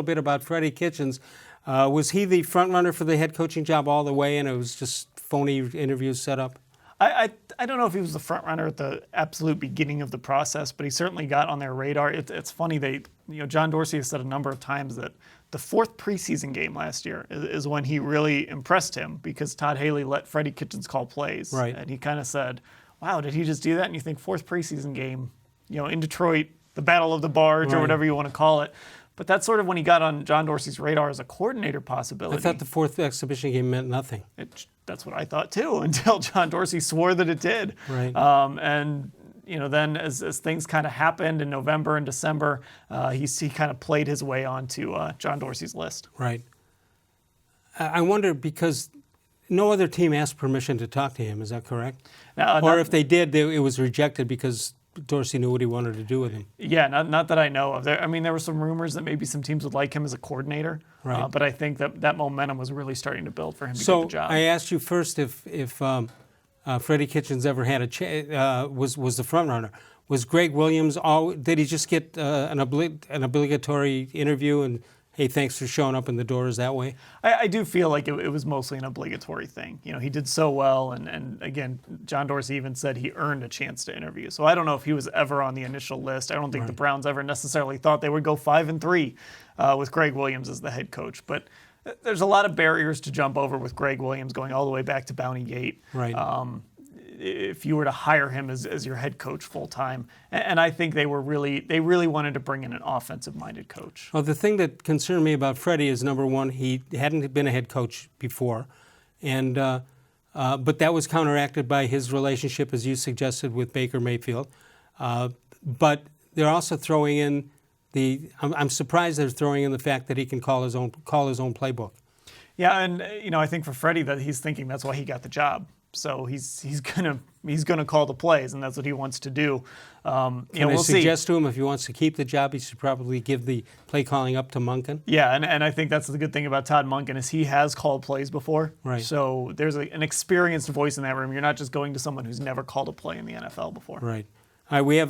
A bit about Freddie Kitchens. Was he the front runner for the head coaching job all the way, and it was just phony interviews set up? I don't know if he was the front runner at the absolute beginning of the process, but he certainly got on their radar. It's funny, John Dorsey has said a number of times that the fourth preseason game last year is when he really impressed him, because Todd Haley let Freddie Kitchens call plays. Right. And he kind of said, wow, did he just do that? And you think fourth preseason game, in Detroit, the Battle of the Barge, or whatever you want to call it. But that's sort of when he got on John Dorsey's radar as a coordinator possibility. I thought the fourth exhibition game meant nothing. That's what I thought too, until John Dorsey swore that it did. Right. And then as things kind of happened in November and December, he kind of played his way onto John Dorsey's list. Right. I wonder, because no other team asked permission to talk to him. Is that correct? Or if they did, it was rejected because Dorsey knew what he wanted to do with him. Yeah, not that I know of. There were some rumors that maybe some teams would like him as a coordinator, right. But I think that momentum was really starting to build for him to get the job. So I asked you first if Freddie Kitchens ever had was the front runner. Was Gregg-Williams did he just get an obligatory interview and, hey, thanks for showing up in the doors that way? I do feel like it was mostly an obligatory thing. He did so well, and again, John Dorsey even said he earned a chance to interview. So I don't know if he was ever on the initial list. I don't think the Browns ever necessarily thought they would go 5-3 with Gregg-Williams as the head coach. But there's a lot of barriers to jump over with Gregg-Williams, going all the way back to Bounty Gate. Right. If you were to hire him as your head coach full time, and I think they really wanted to bring in an offensive-minded coach. Well, the thing that concerned me about Freddie is, number one, he hadn't been a head coach before, and but that was counteracted by his relationship, as you suggested, with Baker-Mayfield. But they're also throwing in I'm surprised they're throwing in the fact that he can call his own playbook. Yeah, and I think for Freddie that he's thinking that's why he got the job. So he's gonna call the plays, and that's what he wants to do. Can I suggest to him, if he wants to keep the job, he should probably give the play calling up to Monken? Yeah, and I think that's the good thing about Todd-Monken is he has called plays before. Right. So there's an experienced voice in that room. You're not just going to someone who's never called a play in the NFL before. Right. All right, we have